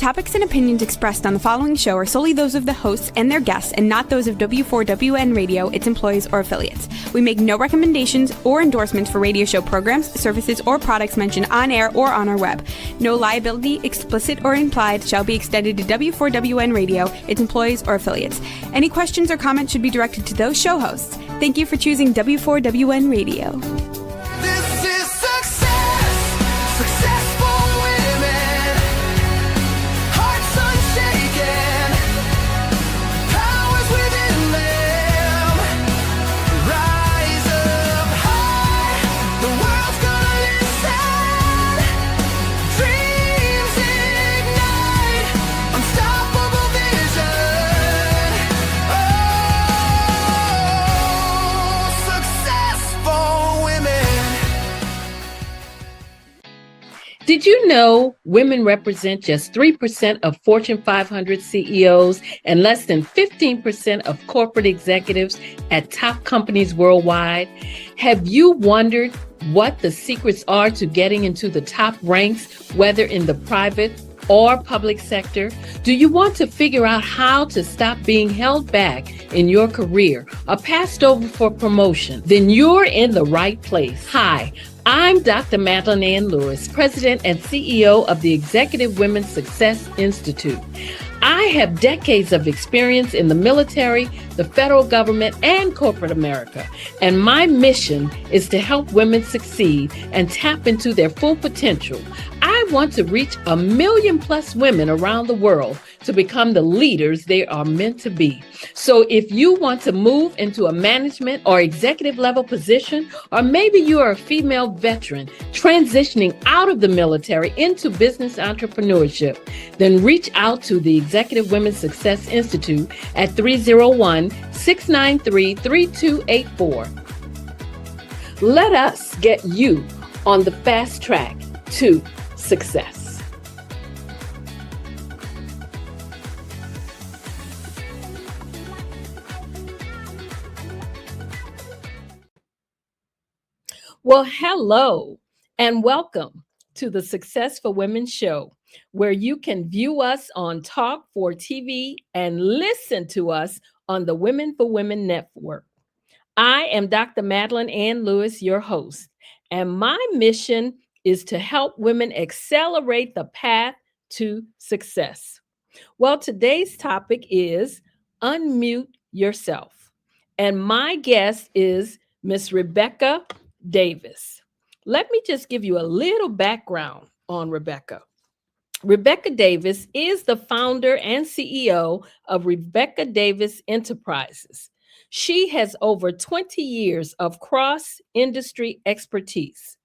topics and opinions expressed on the following show are solely those of the hosts and their guests and not those of W4WN Radio, its employees, or affiliates. We make no recommendations or endorsements for radio show programs, services, or products mentioned on air or on our web. No liability, explicit or implied, shall be extended to W4WN Radio, its employees, or affiliates. Any questions or comments should be directed to those show hosts. Thank you for choosing W4WN Radio. This is success, successful women, hearts unshaken, powers within them, rise up high, the world's gonna listen, dreams ignite, unstoppable vision, successful women. Did you know women represent just 3% of Fortune 500 CEOs and less than 15% of corporate executives at top companies worldwide? Have you wondered what the secrets are to getting into the top ranks, whether in the private or public sector? Do you want to figure out how to stop being held back in your career or passed over for promotion? Then you're in the right place. Hi, I'm Dr. Madeline Ann Lewis, President and CEO of the Executive Women's Success Institute. I have decades of experience in the military, the federal government, and corporate America, and my mission is to help women succeed and tap into their full potential. I want to reach 1 million plus women around the world to become the leaders they are meant to be. So if you want to move into a management or executive level position, or maybe you are a female veteran transitioning out of the military into business entrepreneurship, then reach out to the Executive Women's Success Institute at 301-693-3284. Let us get you on the fast track to success. Well, hello and welcome to the Success for Women show, where you can view us on Talk for TV and listen to us on the Women for Women Network. I am Dr. Madeline Ann Lewis, your host, and my mission is to help women accelerate the path to success. Well, today's topic is unmute yourself, and my guest is Miss Rebecca Davis. Let me just give you a little background on Rebecca. Rebecca Davis is the founder and CEO of Rebecca Davis Enterprises. She has over 20 years of cross-industry expertise.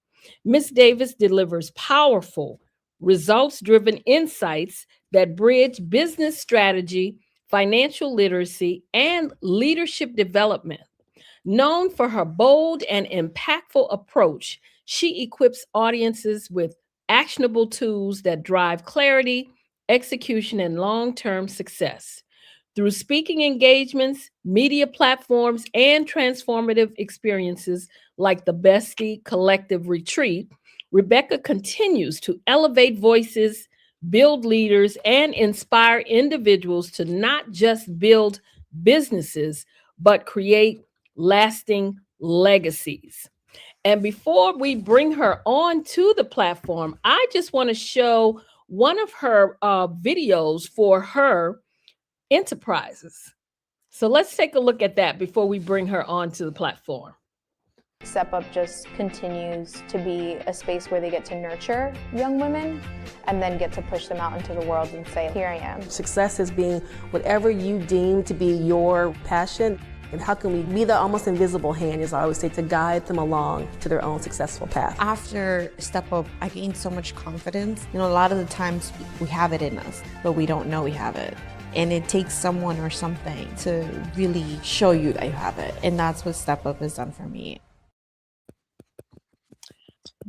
Ms. Davis delivers powerful, results-driven insights that bridge business strategy, financial literacy, and leadership development. Known for her bold and impactful approach, she equips audiences with actionable tools that drive clarity, execution, and long-term success. Through speaking engagements, media platforms, and transformative experiences like the Bestie Collective Retreat, Rebecca continues to elevate voices, build leaders, and inspire individuals to not just build businesses, but create lasting legacies. And before we bring her on to the platform, I just want to show one of her videos for her enterprises. So let's take a look at that before we bring her on to the platform. Step Up just continues to be a space where they get to nurture young women and then get to push them out into the world and say, here I am. Success is being whatever you deem to be your passion. And how can we be the almost invisible hand, as I always say, to guide them along to their own successful path? After Step Up, I gained so much confidence. You know, a lot of the times we have it in us, but we don't know we have it. And it takes someone or something to really show you that you have it. And that's what Step Up has done for me.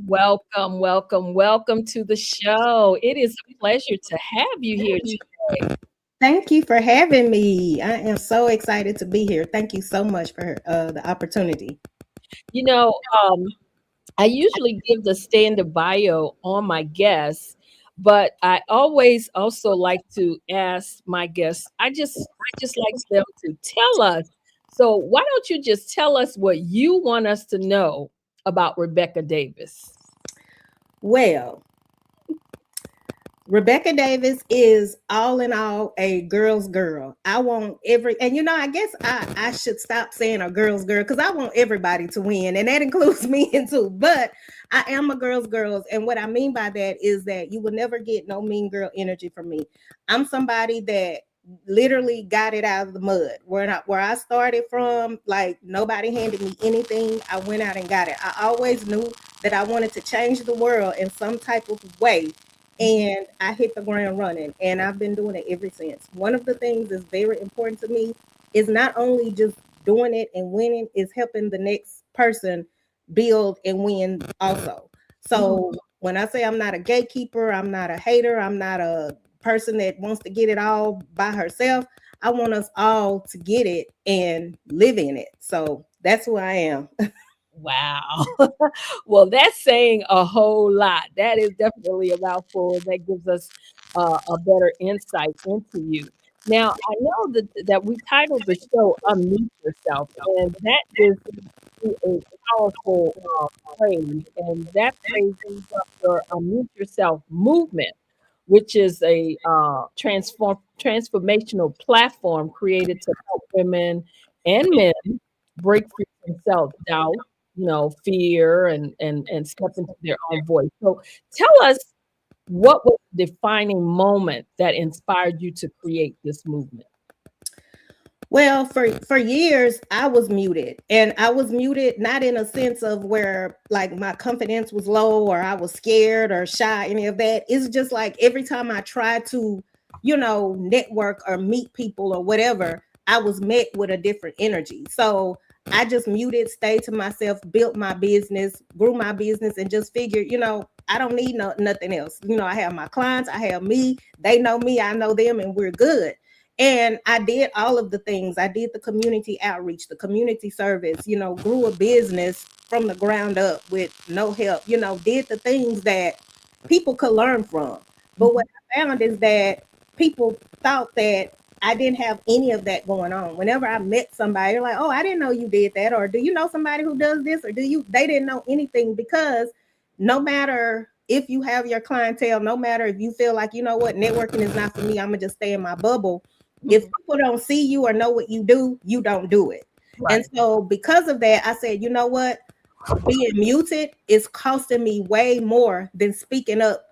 Welcome, welcome, welcome to the show. It is a pleasure to have you here today. Thank you for having me. I am so excited to be here. Thank you so much for the opportunity. You know, I usually give the standard bio on my guests, But I always also like to ask my guests, I just like them to tell us. So why don't you just tell us what you want us to know about Rebecca Davis? Well, Rebecca Davis is all in all a girl's girl. I want and I guess I should stop saying a girl's girl because I want everybody to win, and that includes me in too. But I am a girl's girl, and what I mean by that is that you will never get no mean girl energy from me. I'm somebody that literally got it out of the mud. Where I started from, like nobody handed me anything. I went out and got it. I always knew that I wanted to change the world in some type of way. And I hit the ground running, and I've been doing it ever since. One of the things that's very important to me is not only just doing it and winning, is helping the next person build and win also. So when I say I'm not a gatekeeper, I'm not a hater, I'm not a person that wants to get it all by herself. I want us all to get it and live in it. So that's who I am. Wow. Well, that's saying a whole lot. That is definitely a mouthful. That gives us a better insight into you. Now, I know that we titled the show Unmute Yourself, and that is a powerful phrase. And that phrase is your Unmute Yourself movement, which is a transformational platform created to help women and men break free from self-doubt, fear, and step into their own voice. So tell us, what was the defining moment that inspired you to create this movement? Well, for years I was muted, and I was muted not in a sense of where like my confidence was low or I was scared or shy, any of that. It's just like every time I tried to, network or meet people or whatever, I was met with a different energy. So I just muted, stayed to myself, built my business, grew my business, and just figured, I don't need nothing else. I have my clients, I have me, they know me, I know them, and we're good. And I did all of the things. I did the community outreach, the community service, grew a business from the ground up with no help, did the things that people could learn from. But what I found is that people thought that I didn't have any of that going on. Whenever I met somebody, they're like, oh, I didn't know you did that. Or do you know somebody who does this? Or they didn't know anything, because no matter if you have your clientele, no matter if you feel like, networking is not for me, I'm going to just stay in my bubble. If people don't see you or know what you do, you don't do it. Right. And so because of that, I said, you know what? Being muted is costing me way more than speaking up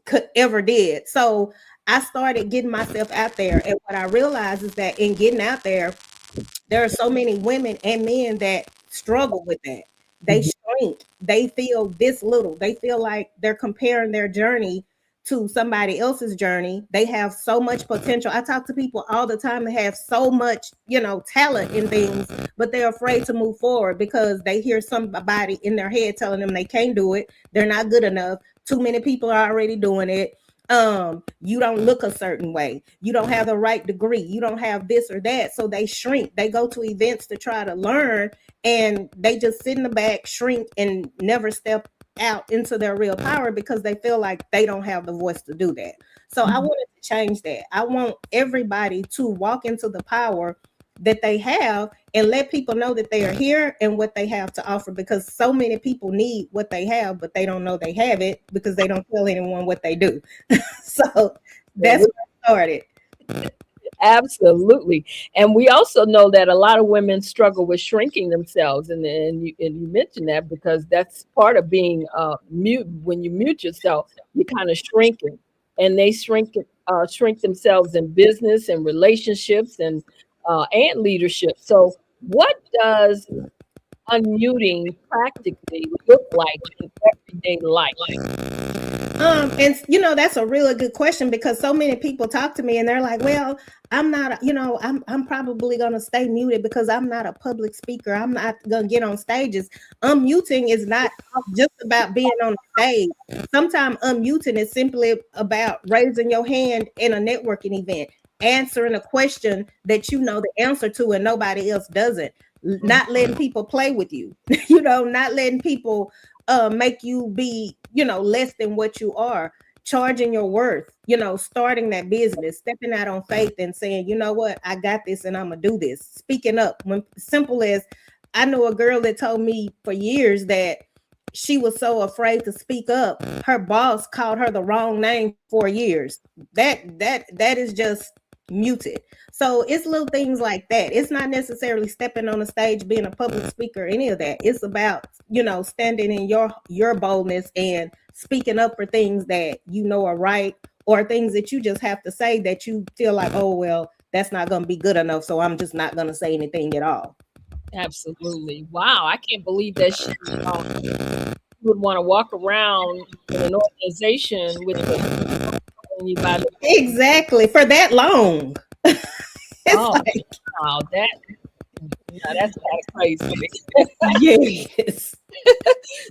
could ever did. So I started getting myself out there. And what I realized is that in getting out there are so many women and men that struggle with that. They shrink. They feel this little. They feel like they're comparing their journey to somebody else's journey. They have so much potential. I talk to people all the time that have so much, talent in things, but they're afraid to move forward because they hear somebody in their head telling them they can't do it. They're not good enough. Too many people are already doing it. You don't look a certain way. You don't have the right degree. You don't have this or that. So they shrink. They go to events to try to learn, and they just sit in the back, shrink, and never step out into their real power because they feel like they don't have the voice to do that. So I wanted to change that. I want everybody to walk into the power that they have and let people know that they are here and what they have to offer, because so many people need what they have, but they don't know they have it because they don't tell anyone what they do. So that's where I started. Absolutely. And we also know that a lot of women struggle with shrinking themselves. And you mentioned that because that's part of being mute. When you mute yourself, you kind of shrinking, and they shrink themselves in business and relationships and leadership. So what does unmuting practically look like in everyday life? And that's a really good question, because so many people talk to me and they're like, well, I'm not, I'm probably going to stay muted because I'm not a public speaker. I'm not going to get on stages. Unmuting is not just about being on the stage. Sometimes unmuting is simply about raising your hand in a networking event, answering a question that you know the answer to and nobody else doesn't. Not letting people play with you, not letting people make you be, less than what you are. charging your worth, starting that business, stepping out on faith and saying, you know what, I got this and I'm gonna do this. Speaking up. When simple as, I know a girl that told me for years that she was so afraid to speak up. Her boss called her the wrong name for years. That is just muted. So it's little things like that. It's not necessarily stepping on the stage, being a public speaker, any of that. It's about, standing in your boldness and speaking up for things that are right, or things that you just have to say that you feel like, oh, well, that's not going to be good enough, so I'm just not going to say anything at all. Absolutely. Wow. I can't believe that she would want to walk around in an organization with anybody. Exactly. For that long. Wow. That's crazy. Yes.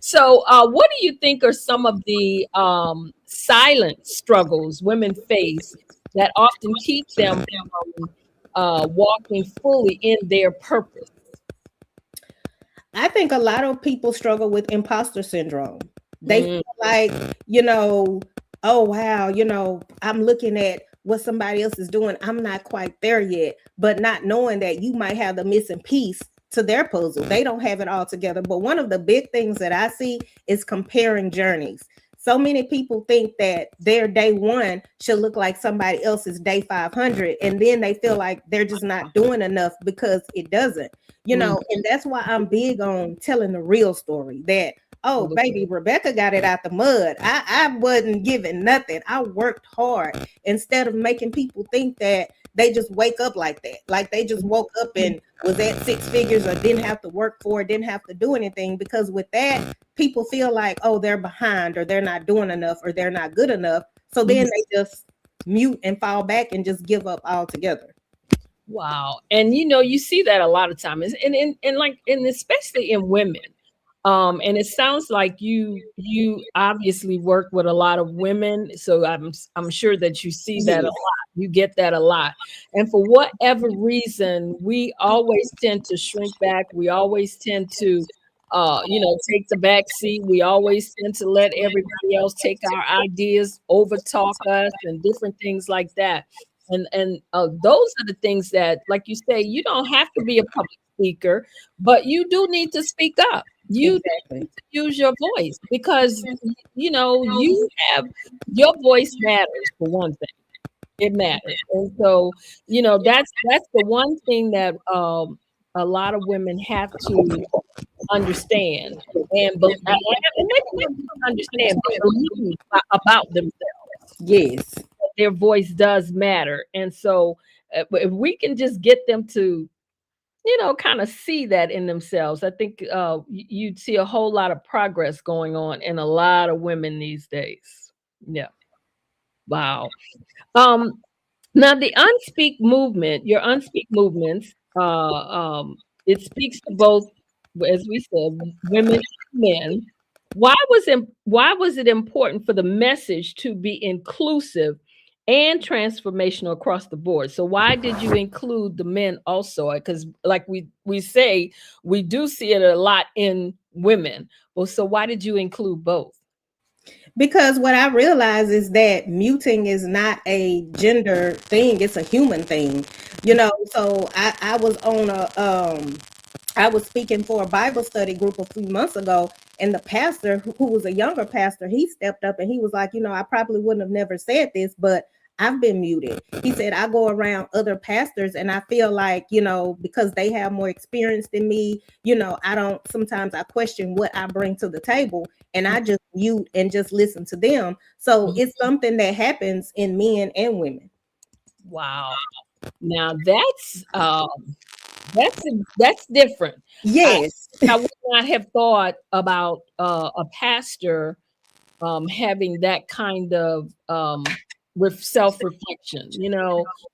So what do you think are some of the silent struggles women face that often keep them from walking fully in their purpose? I think a lot of people struggle with imposter syndrome. They feel like, oh, wow, I'm looking at what somebody else is doing. I'm not quite there yet, but not knowing that you might have the missing piece to their puzzle. They don't have it all together. But one of the big things that I see is comparing journeys. So many people think that their day 1 should look like somebody else's day 500. And then they feel like they're just not doing enough because it doesn't, and that's why I'm big on telling the real story that, oh, baby, Rebecca got it out the mud. I wasn't given nothing. I worked hard, instead of making people think that they just wake up like that. Like they just woke up and was at 6 figures or didn't have to work for it, didn't have to do anything. Because with that, people feel like, oh, they're behind, or they're not doing enough, or they're not good enough. So then they just mute and fall back and just give up altogether. Wow. And you see that a lot of times, and especially in women. And it sounds like you obviously work with a lot of women, so I'm sure that you see that a lot. You get that a lot, and for whatever reason, we always tend to shrink back. We always tend to, take the back seat. We always tend to let everybody else take our ideas, over talk us, and different things like that. And those are the things that, like you say, you don't have to be a public speaker, but you do need to speak up. You need to use your voice, because you have your voice matters. For one thing, it matters, and so that's the one thing that a lot of women have to understand and maybe understand, but believe about themselves. Yes, their voice does matter, and so if we can just get them to kind of see that in themselves, I think you'd see a whole lot of progress going on in a lot of women these days. Yeah. Wow. Now the Unspeak movement, your Unspeak movements, it speaks to both, as we said, women and men. Why was it important for the message to be inclusive and transformational across the board? So why did you include the men also? Because like we say, we do see it a lot in women. Well, so why did you include both? Because what I realize is that muting is not a gender thing, it's a human thing. So I was on I was speaking for a Bible study group a few months ago, and the pastor, who was a younger pastor, he stepped up and he was like, I probably wouldn't have never said this, but I've been muted. He said, I go around other pastors and I feel like, because they have more experience than me, sometimes I question what I bring to the table, and I just mute and just listen to them. So it's something that happens in men and women. Wow. Now that's different. Yes. I would not have thought about a pastor having that kind of with self-reflection,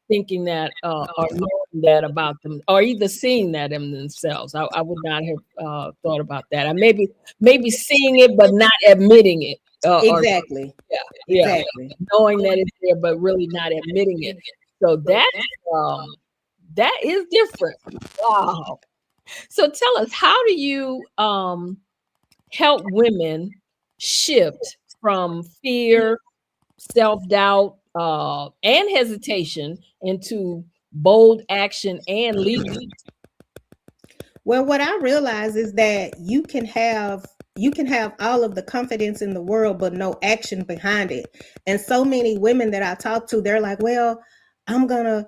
thinking that or knowing that about them, or either seeing that in themselves. I would not have thought about that. I maybe seeing it but not admitting it. Exactly. Exactly. Knowing that it's there but really not admitting it. So that is different. Wow. So tell us, how do you help women shift from fear self-doubt and hesitation into bold action and leadership? Well, what I realize is that you can have all of the confidence in the world, but no action behind it. And so many women that I talk to, they're like, well, I'm gonna,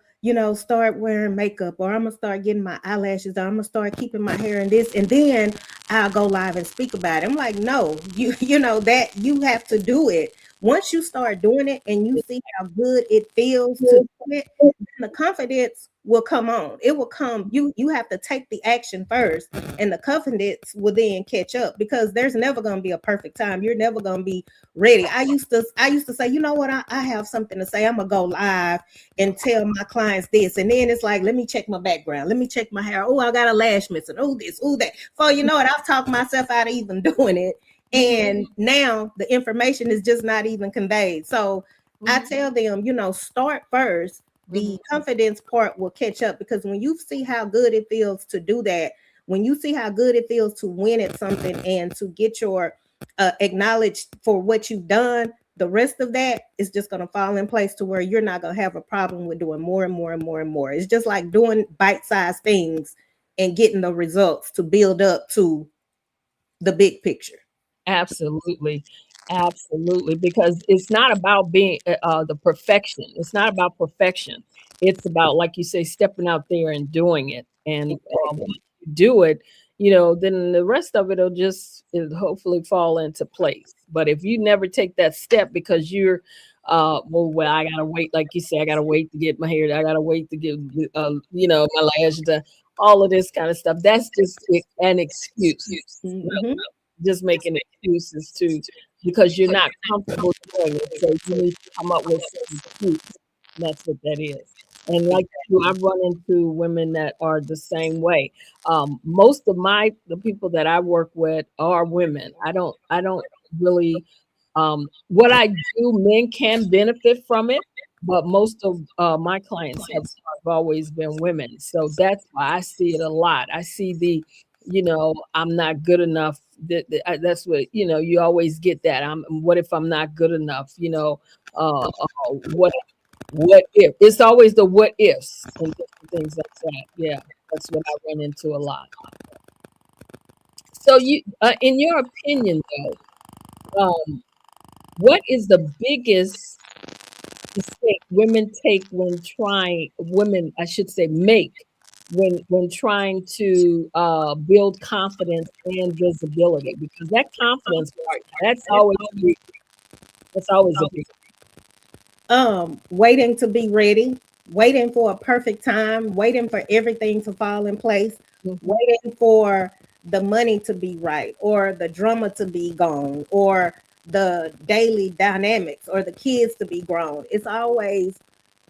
start wearing makeup, or I'm gonna start getting my eyelashes done, I'm gonna start keeping my hair and this, and then I'll go live and speak about it. I'm like, no, you know that you have to do it. Once you start doing it and you see how good it feels to do it, then the confidence will come on. It will come. You have to take the action first, and the confidence will then catch up, because there's never going to be a perfect time. You're never going to be ready. I used to say, you know what, I have something to say. I'm gonna go live and tell my clients this, and then it's like, let me check my background, let me check my hair. Oh, I got a lash missing. Oh, this, oh, that. For you know it, I've talked myself out of even doing it, and now the information is just not even conveyed. So I tell them, start first. The confidence part will catch up, because when you see how good it feels to do that, when you see how good it feels to win at something and to get your acknowledged for what you've done, the rest of that is just going to fall in place to where you're not going to have a problem with doing more and more and more and more. It's just like doing bite-sized things and getting the results to build up to the big picture. Absolutely. Absolutely. Because it's not about being the perfection. It's not about perfection. It's about, like you say, stepping out there and doing it. And when you do it, then the rest of it'll hopefully fall into place. But if you never take that step because you're, well, I gotta wait, like you say, I gotta wait to get my hair, I gotta wait to get, my lashes done, all of this kind of stuff. That's just an excuse. Mhm. Just making excuses because you're not comfortable doing it. So you need to come up with some excuse. That's what that is. And like you, I've run into women that are the same way. Most of the people that I work with are women. I don't really, what I do, men can benefit from it, but most of my clients have always been women. So that's why I see it a lot. I see I'm not good enough. That's what, you always get that. What if I'm not good enough? What if? It's always the what ifs and different things like that. Yeah, that's what I run into a lot. So in your opinion, though, what is the biggest mistake women make when trying to build confidence and visibility? Because that confidence part, that's always a big. Waiting to be ready, waiting for a perfect time, waiting for everything to fall in place, waiting for the money to be right, or the drama to be gone, or the daily dynamics, or the kids to be grown. It's always,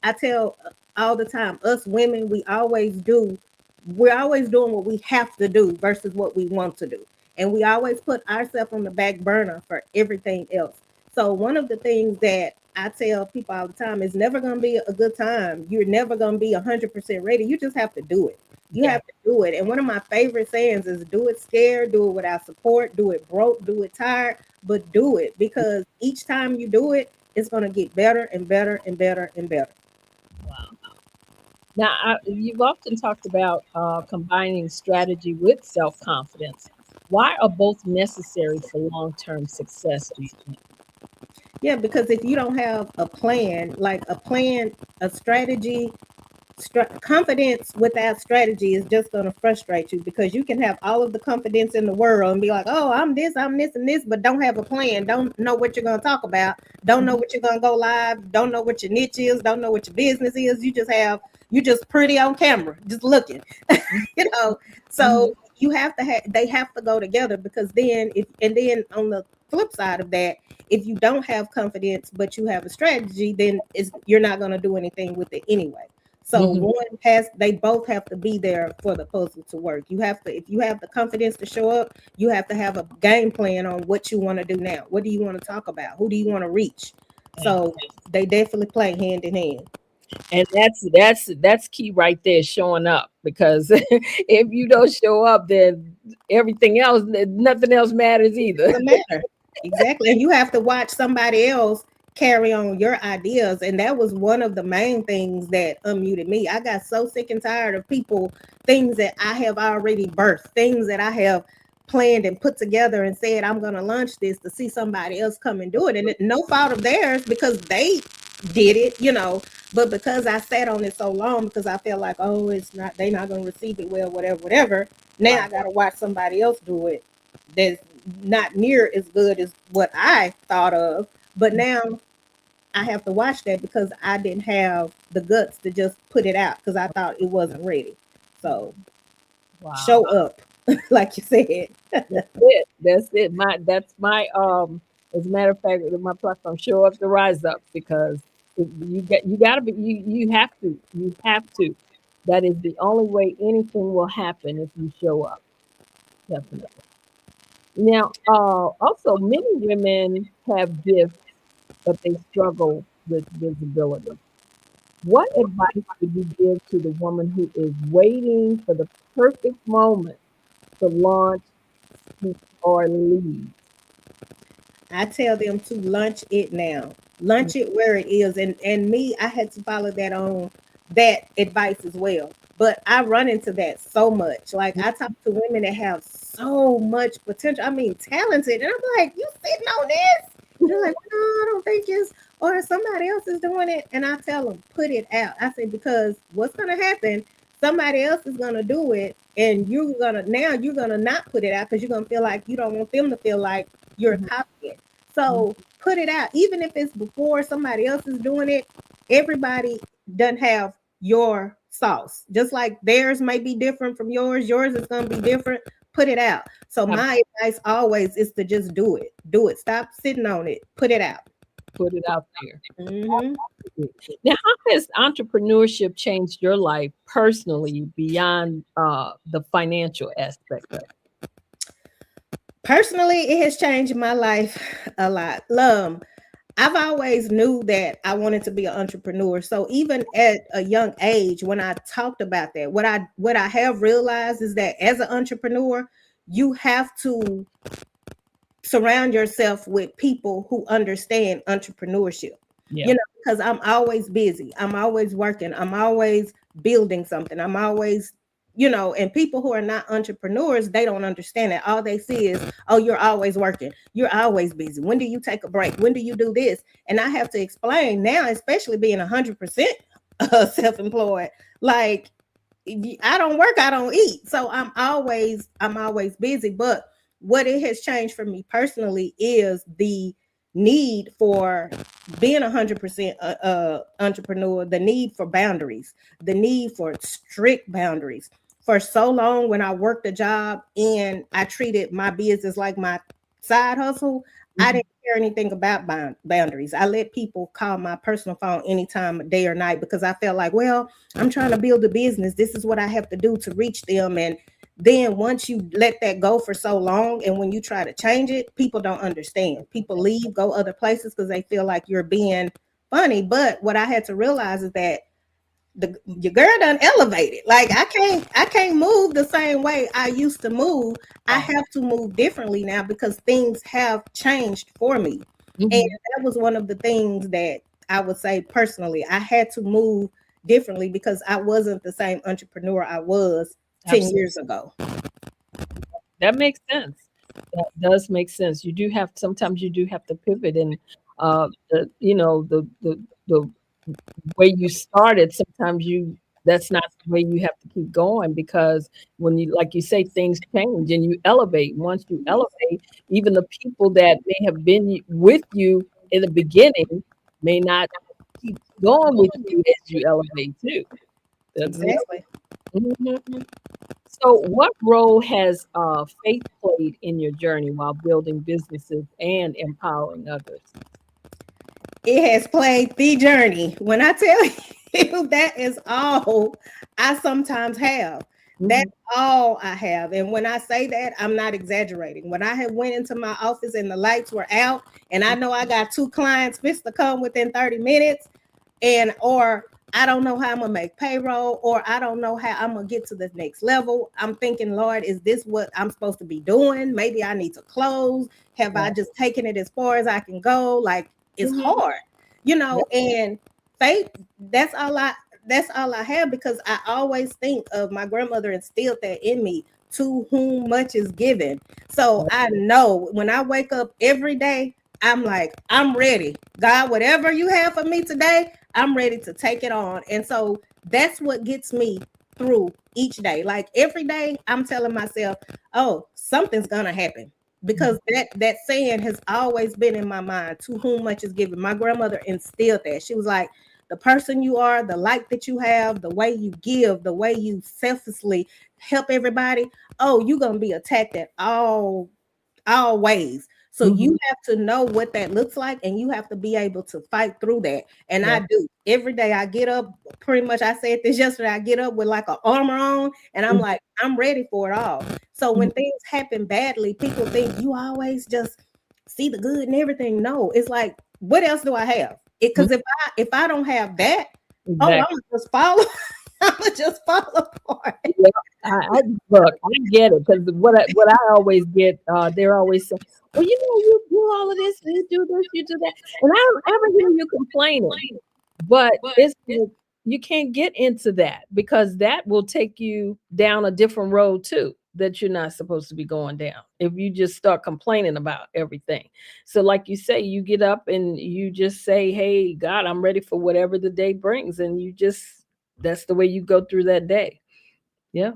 I tell all the time, us women, we're always doing what we have to do versus what we want to do. And we always put ourselves on the back burner for everything else. So one of the things that I tell people all the time, is never going to be a good time. You're never going to be 100% ready. You just have to do it. You have to do it. And one of my favorite sayings is, do it scared, do it without support, do it broke, do it tired, but do it, because each time you do it, it's going to get better and better and better and better. Wow. Now, you've often talked about combining strategy with self-confidence. Why are both necessary for long-term success, do you think? Yeah, because if you don't have a plan, a strategy, confidence without strategy is just going to frustrate you, because you can have all of the confidence in the world and be like, oh, I'm this, and this, but don't have a plan, don't know what you're going to talk about, don't know what you're going to go live, don't know what your niche is, don't know what your business is. You just pretty on camera, just looking, so you have to they have to go together, because then on the flip side of that, if you don't have confidence but you have a strategy, then you're not going to do anything with it anyway. So they both have to be there for the puzzle to work. If you have the confidence to show up, you have to have a game plan on what you want to do now. What do you want to talk about? Who do you want to reach? So they definitely play hand in hand. And that's key right there, showing up, because if you don't show up, then everything else, nothing else matters either. Doesn't matter. Exactly. And you have to watch somebody else carry on your ideas. And that was one of the main things that unmuted me. I got so sick and tired of people, things that I have already birthed, things that I have planned and put together and said, I'm going to launch this, to see somebody else come and do it. And no fault of theirs, because they did it, you know, but because I sat on it so long, because I felt like, oh, it's not, they're not going to receive it well, whatever. Now I got to watch somebody else do it that's not near as good as what I thought of. But now I have to watch that because I didn't have the guts to just put it out because I thought it wasn't ready. So show up, like you said. That's it. That's my as a matter of fact, my platform, show up to rise up, because you have to. That is the only way anything will happen, if you show up. Definitely. Now, also many women have gifts, but they struggle with visibility. What advice would you give to the woman who is waiting for the perfect moment to launch or lead? I tell them to launch it now. Launch it where it is. And me, I had to follow that advice as well. But I run into that so much. Like, I talk to women that have so much potential. I mean, talented. And I'm like, you sitting on this? They're like, no, I don't think it's, or somebody else is doing it. And I tell them, put it out. I say, because what's going to happen, somebody else is going to do it. And you're going to not put it out because you're going to feel like you don't want them to feel like you're copying. So put it out. Even if it's before somebody else is doing it, everybody doesn't have your sauce. Just like theirs may be different from yours is going to be different. Put it out. So my advice always is to just do it. Do it. Stop sitting on it. Put it out. Put it out there. Now, how has entrepreneurship changed your life personally beyond the financial aspect of it? Personally, it has changed my life a lot. I've always knew that I wanted to be an entrepreneur. So even at a young age, when I talked about that, what I have realized is that as an entrepreneur, you have to surround yourself with people who understand entrepreneurship. Yeah. You know, because I'm always busy. I'm always working. I'm always building something. I'm always, you know, and people who are not entrepreneurs, they don't understand that. All they see is, oh, you're always working. You're always busy. When do you take a break? When do you do this? And I have to explain now, especially being 100% self-employed, like, I don't work, I don't eat. So I'm always busy. But what it has changed for me personally is the need for being 100% entrepreneur, the need for boundaries, the need for strict boundaries. For so long, when I worked a job and I treated my business like my side hustle, I didn't care anything about boundaries. I let people call my personal phone anytime, day or night, because I felt like, well, I'm trying to build a business. This is what I have to do to reach them. And then once you let that go for so long, and when you try to change it, people don't understand. People leave, go other places because they feel like you're being funny. But what I had to realize is that your girl done elevated. Like, I can't move the same way I used to move. I have to move differently now because things have changed for me. And that was one of the things that I would say personally, I had to move differently because I wasn't the same entrepreneur I was 10 years ago. That makes sense. That does make sense. Sometimes you do have to pivot, and the way you started, sometimes that's not the way you have to keep going, because when you, like you say, things change and you elevate. Once you elevate, even the people that may have been with you in the beginning may not keep going with you as you elevate too. That's Exactly. So what role has faith played in your journey while building businesses and empowering others? It has played the journey. When I tell you, that is all I sometimes have. That's all I have. And when I say that, I'm not exaggerating. When I had went into my office and the lights were out, and I know I got 2 clients supposed to come within 30 minutes, or I don't know how I'm gonna make payroll, or I don't know how I'm gonna get to the next level. I'm thinking, Lord, is this what I'm supposed to be doing? Maybe I need to close. Have I just taken it as far as I can go? Like, is hard, and faith, that's all I have, because I always think of my grandmother instilled that in me, to whom much is given. So I know when I wake up every day, I'm like, I'm ready. God, whatever you have for me today, I'm ready to take it on. And so that's what gets me through each day. Like every day, I'm telling myself, oh, something's gonna happen. Because that saying has always been in my mind, to whom much is given. My grandmother instilled that. She was like, the person you are, the light that you have, the way you give, the way you selflessly help everybody, oh, you're gonna be attacked at all ways. So you have to know what that looks like, and you have to be able to fight through that. And I do. Every day I get up, pretty much, I said this yesterday, I get up with like an armor on, and I'm like, I'm ready for it all. So when things happen badly, people think you always just see the good and everything. No, it's like, what else do I have? Because if I don't have that, I'm gonna just follow. I'm gonna just fall apart. Yeah, look, I get it, because what I always get, they're always saying, well, you do all of this, you do this, you do that, and I don't ever hear you complaining. But it's you can't get into that, because that will take you down a different road too, that you're not supposed to be going down if you just start complaining about everything. So like you say, you get up and you just say, hey, God, I'm ready for whatever the day brings. And that's the way you go through that day. Yeah.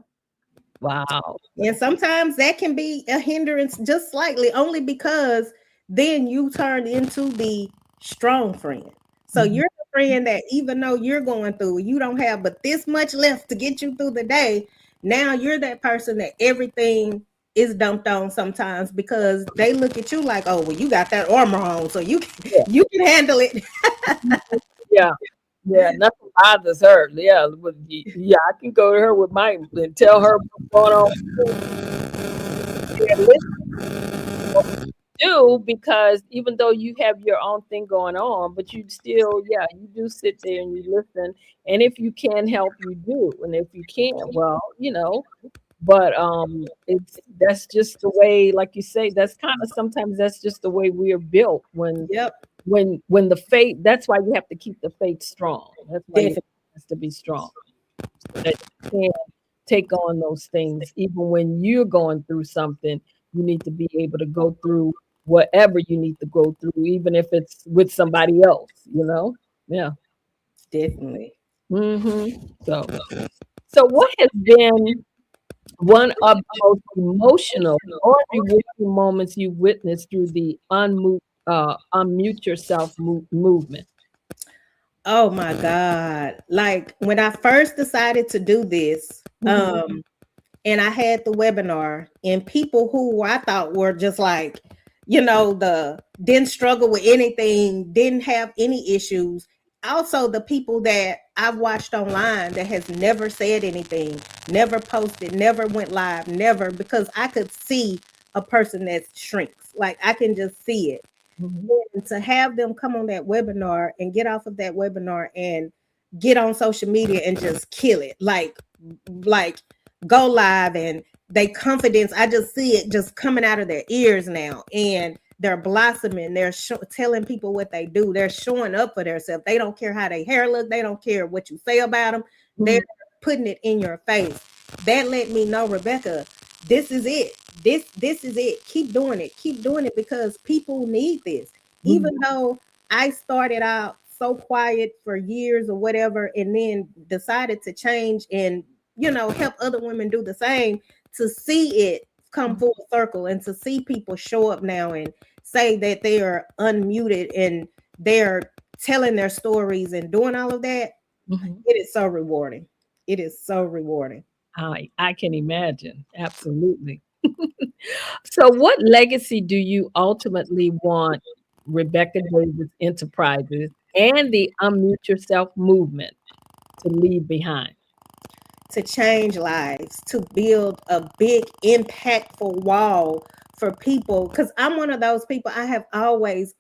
Wow. And sometimes that can be a hindrance, just slightly, only because then you turn into the strong friend. So you're the friend that even though you're going through, you don't have but this much left to get you through the day. Now you're that person that everything is dumped on sometimes, because they look at you like, oh, well, you got that armor on, so you can handle it. Yeah. Yeah, nothing bothers her. Yeah, I can go to her with mine and tell her what's going on. Yeah, listen, do, because even though you have your own thing going on, but you still, you do sit there and you listen. And if you can help, you do. And if you can't, well, but that's just the way, like you say, that's kind of, sometimes that's just the way we are built. When the faith, that's why you have to keep the faith strong. That's why it has to be strong, so that you can take on those things. Even when you're going through something, you need to be able to go through whatever you need to go through, even if it's with somebody else, Yeah, definitely. So what has been one of the most emotional or rewarding moments you witnessed through the Unmute Yourself movement? Oh my God. Like when I first decided to do this, and I had the webinar, and people who I thought were just like, didn't struggle with anything, didn't have any issues. Also, the people that I've watched online that has never said anything, never posted, never went live, never, because I could see a person that shrinks. Like I can just see it. And to have them come on that webinar and get off of that webinar and get on social media and just kill it, like go live, and they confidence, I just see it just coming out of their ears now, and they're blossoming. They're telling people what they do. They're showing up for themselves. They don't care how their hair look. They don't care what you say about them. They're putting it in your face. That let me know, Rebecca, this is it. This is it. Keep doing it. Keep doing it, because people need this. Even though I started out so quiet for years or whatever, and then decided to change and, help other women do the same, to see it come full circle and to see people show up now and say that they are unmuted and they're telling their stories and doing all of that, it is so rewarding. It is so rewarding. I can imagine. Absolutely. So what legacy do you ultimately want Rebecca Davis Enterprises and the Unmute Yourself movement to leave behind? To change lives, to build a big, impactful wall for people. Because I'm one of those people, I have always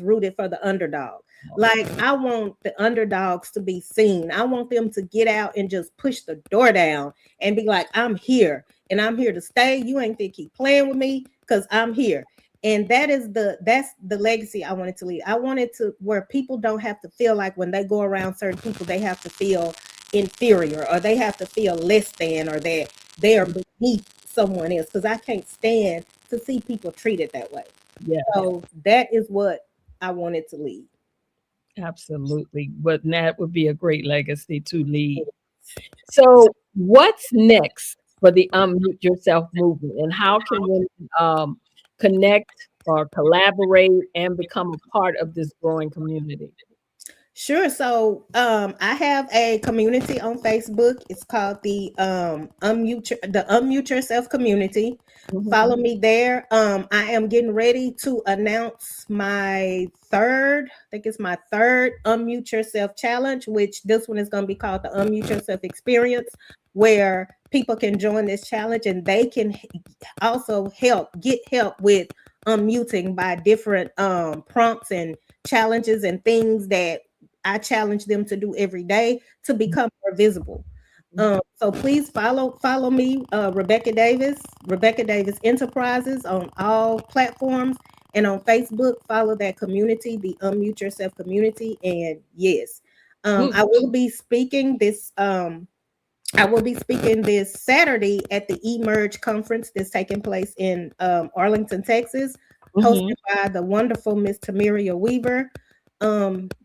rooted for the underdog. Like, I want the underdogs to be seen. I want them to get out and just push the door down and be like, I'm here, and I'm here to stay. You ain't to keep playing with me, because I'm here. And that's the legacy I wanted to leave. I wanted to where people don't have to feel like when they go around certain people, they have to feel inferior or they have to feel less than or that they are beneath someone else. Because I can't stand to see people treated that way. Yeah, So that is what I wanted to leave. absolutely. But that would be a great legacy to leave. So, what's next for the Unmute Yourself movement, and how can we connect or collaborate and become a part of this growing community? Sure. So I have a community on Facebook. It's called the Unmute Yourself community. Mhm. Follow me there. I am getting ready to announce my third, I think it's my third Unmute Yourself challenge, which this one is going to be called the Unmute Yourself Experience, where people can join this challenge and they can also get help with unmuting by different prompts and challenges and things that I challenge them to do every day to become more visible. So please follow me, Rebecca Davis Enterprises on all platforms, and on Facebook, follow that community, the Unmute Yourself community. And yes, I will be speaking this. This Saturday at the Emerge conference that's taking place in Arlington, Texas, hosted by the wonderful Miss Tamiria Weaver.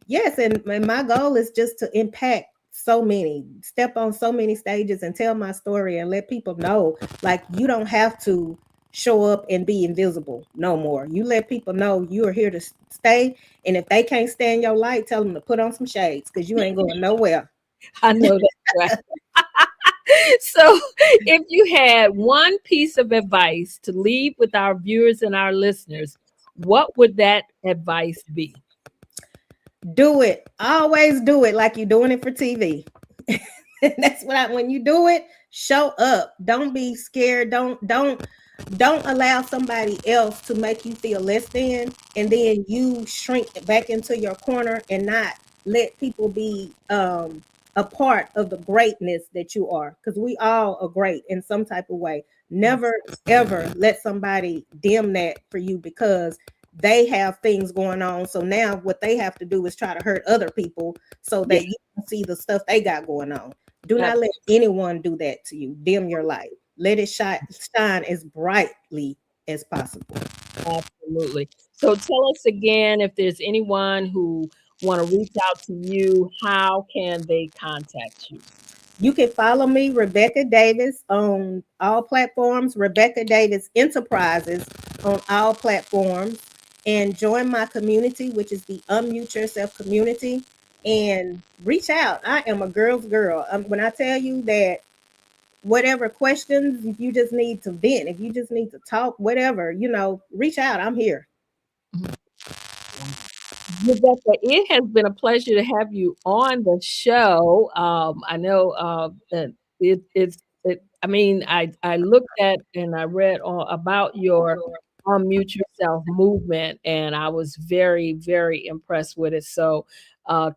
Yes, and my goal is just to impact so many, step on so many stages and tell my story and let people know, like, you don't have to show up and be invisible no more. You let people know you are here to stay, and if they can't stand your light, tell them to put on some shades because you ain't going nowhere. I know that's right. So, if you had one piece of advice to leave with our viewers and our listeners, what would that advice be? Do it. Always do it like you're doing it for TV. That's what when you do it, show up. Don't be scared. Don't allow somebody else to make you feel less than, and then you shrink back into your corner and not let people be a part of the greatness that you are, because we all are great in some type of way. Never ever let somebody dim that for you because they have things going on. So now what they have to do is try to hurt other people so that you can see the stuff they got going on. Do not let anyone do that to you. Dim your light. Let it shine as brightly as possible. Absolutely. So tell us again, if there's anyone who want to reach out to you, how can they contact you? You can follow me, Rebecca Davis, on all platforms, Rebecca Davis Enterprises on all platforms, and join my community, which is the Unmute Yourself community, and reach out. I am a girl's girl. When I tell you that whatever questions, if you just need to vent, if you just need to talk, whatever, reach out. I'm here. Rebecca, it has been a pleasure to have you on the show. I know that I looked at and I read all about your Unmute Yourself movement, and I was very, very impressed with it. So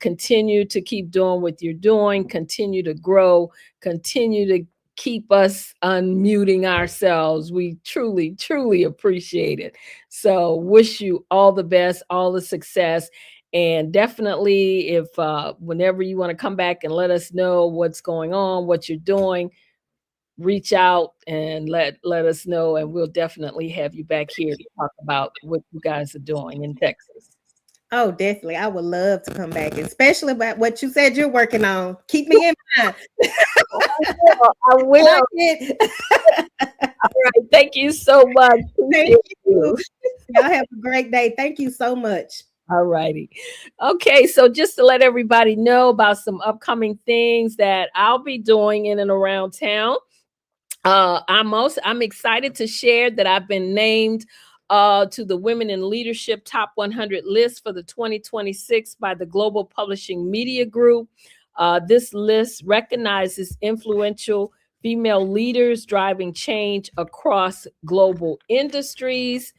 continue to keep doing what you're doing, continue to grow, continue to keep us unmuting ourselves. We truly, truly appreciate it. So wish you all the best, all the success. And definitely, if whenever you want to come back and let us know what's going on, what you're doing, reach out and let us know, and we'll definitely have you back here to talk about what you guys are doing in Texas. Oh, definitely. I would love to come back, especially about what you said you're working on. Keep me in mind. I will. All right. Thank you so much. Thank you. Y'all have a great day. Thank you so much. All righty. Okay. So just to let everybody know about some upcoming things that I'll be doing in and around town. I'm excited to share that I've been named to the Women in Leadership Top 100 list for the 2026 by the Global Publishing Media Group. This list recognizes influential female leaders driving change across global industries.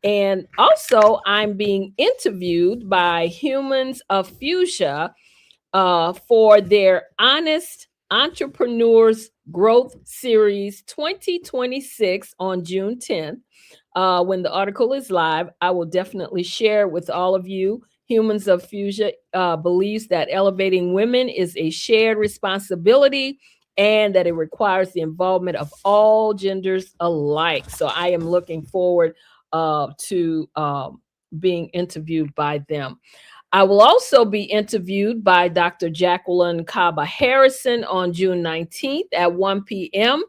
And also, I'm being interviewed by Humans of Fuchsia for their Honest Entrepreneurs Growth Series 2026 on June 10th. when the article is live, I will definitely share with all of you. Humans of Fuchsia believes that elevating women is a shared responsibility and that it requires the involvement of all genders alike. So I am looking forward to being interviewed by them. I will also be interviewed by Dr. Jacqueline Kaba Harrison on June 19th at 1 p.m.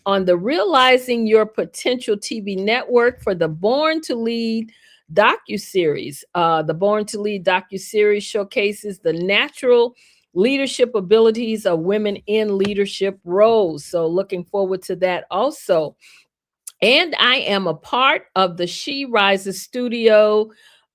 on the Realizing Your Potential TV network for the Born to Lead docuseries. The Born to Lead docuseries showcases the natural leadership abilities of women in leadership roles. So looking forward to that also. And I am a part of the She Rises Studio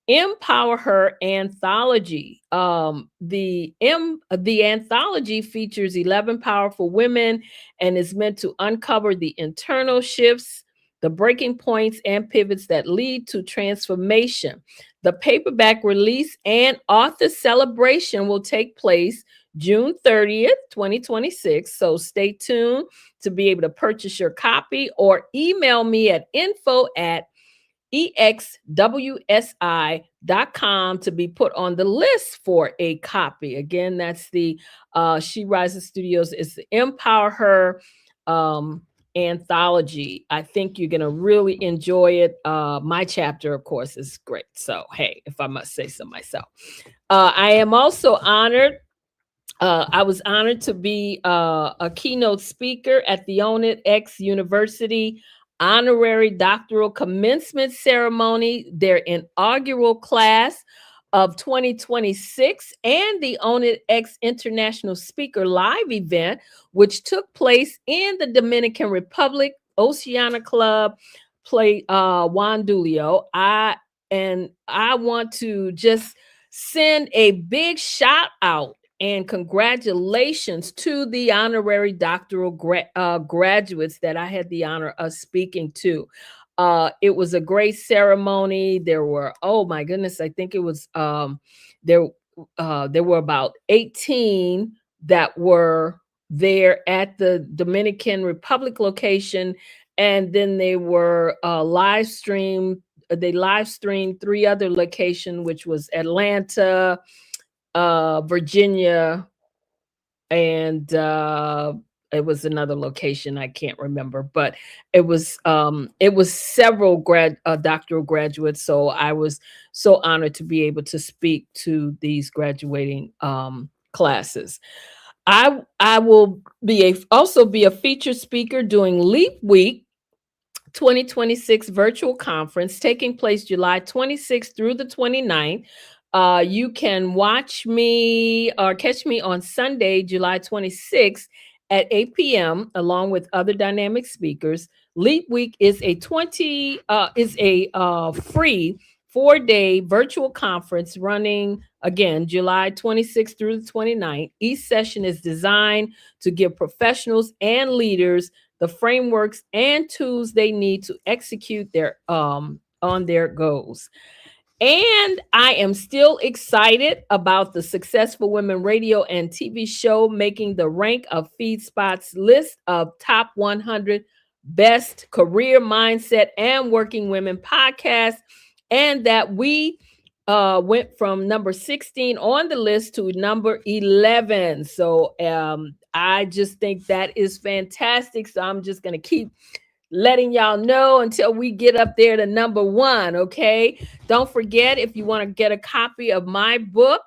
Empower Her anthology. The anthology features 11 powerful women and is meant to uncover the internal shifts, the breaking points and pivots that lead to transformation. The paperback release and author celebration will take place June 30th, 2026. So stay tuned to be able to purchase your copy or email me at info@exwsi.com to be put on the list for a copy. Again, that's the She Rises Studios. It's the Empower Her anthology. I think you're going to really enjoy it. My chapter, of course, is great. So, hey, if I must say so myself. I am also honored. I was honored to be a keynote speaker at the Own It X University honorary doctoral commencement ceremony, their inaugural class of 2026, and the Own It X International Speaker Live event, which took place in the Dominican Republic, Oceana Club, Juan Dulio. I want to just send a big shout out and congratulations to the honorary doctoral graduates that I had the honor of speaking to. It was a great ceremony. There were, oh my goodness, I think it was there were about 18 that were there at the Dominican Republic location, and then they were live streamed. They live streamed 3 other locations, which was Atlanta, Virginia, and it was another location I can't remember, but it was several doctoral graduates. So I was so honored to be able to speak to these graduating classes. I will also be a featured speaker during Leap Week 2026 virtual conference taking place July 26th through the 29th. You can watch me or catch me on Sunday, July 26th at 8 p.m. along with other dynamic speakers. Leap Week is a free 4-day virtual conference running again July 26th through the 29th. Each session is designed to give professionals and leaders the frameworks and tools they need to execute their on their goals. And I am still excited about the Successful Women radio and TV show making the rank of FeedSpot's list of top 100 best career mindset and working women podcasts, and that we went from number 16 on the list to number 11. So I just think that is fantastic. So I'm just going to keep letting y'all know until we get up there to number 1. Okay. Don't forget, if you want to get a copy of my book,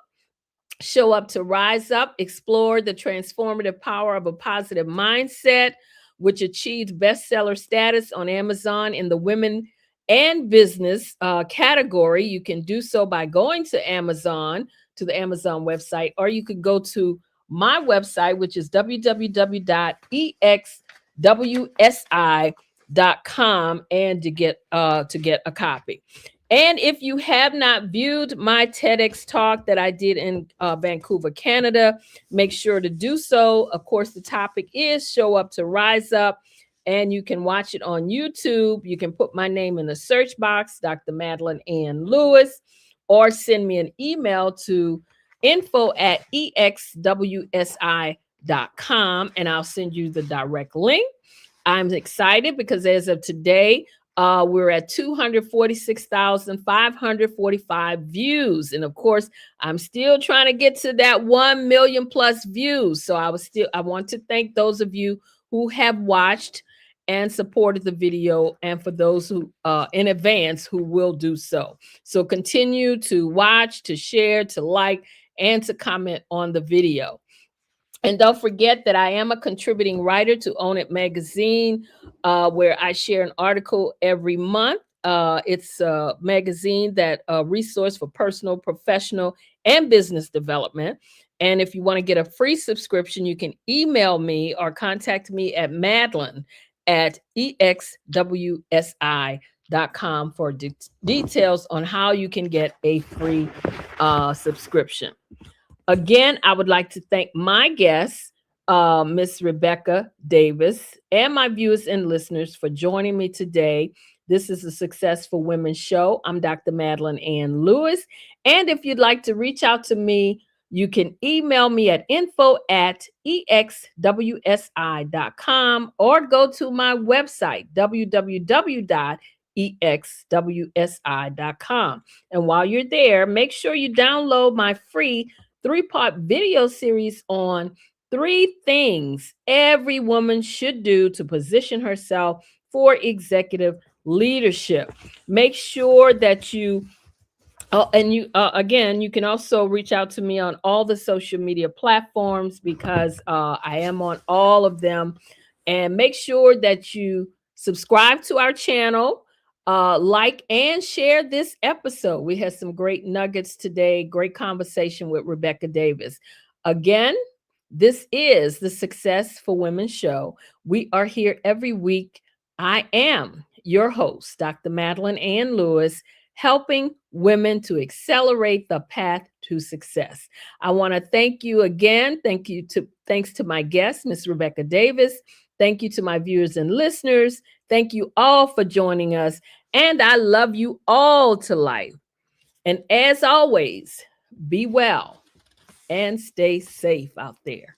Show Up to Rise Up, Explore the Transformative Power of a Positive Mindset, which achieved bestseller status on Amazon in the Women and Business category. You can do so by going to Amazon, to the Amazon website, or you could go to my website, which is www.exwsi.com, and to get a copy. And if you have not viewed my TEDx talk that I did in Vancouver, Canada, make sure to do so. Of course, the topic is Show Up to Rise Up, and you can watch it on YouTube. You can put my name in the search box, Dr. Madeline Ann Lewis, or send me an email to info@exwsi.com, and I'll send you the direct link. I'm excited because as of today, We're at 246,545 views. And of course, I'm still trying to get to that 1 million plus views. So I want to thank those of you who have watched and supported the video, and for those who in advance who will do so. So continue to watch, to share, to like, and to comment on the video. And don't forget that I am a contributing writer to Own It magazine, where I share an article every month. It's a magazine that a resource for personal, professional, and business development. And if you want to get a free subscription, you can email me or contact me at madeline@exwsi.com for details on how you can get a free subscription. Again, I would like to thank my guest, Miss Rebecca Davis, and my viewers and listeners for joining me today. This is a Successful Women Show. I'm Dr. Madeline Ann Lewis. And if you'd like to reach out to me, you can email me at info@exwsi.com or go to my website, www.exwsi.com. And while you're there, make sure you download my free 3-part video series on 3 things every woman should do to position herself for executive leadership. Make sure that you again, you can also reach out to me on all the social media platforms, because I am on all of them. And make sure that you subscribe to our channel, like and share this episode. We had some great nuggets today, great conversation with Rebecca Davis. Again, this is the Successful Women Show. We are here every week. I am your host, Dr. Madeline Ann Lewis, helping women to accelerate the path to success. I want to thank you again. Thanks to my guest, Ms. Rebecca Davis. Thank you to my viewers and listeners. Thank you all for joining us. And I love you all to life. And as always, be well and stay safe out there.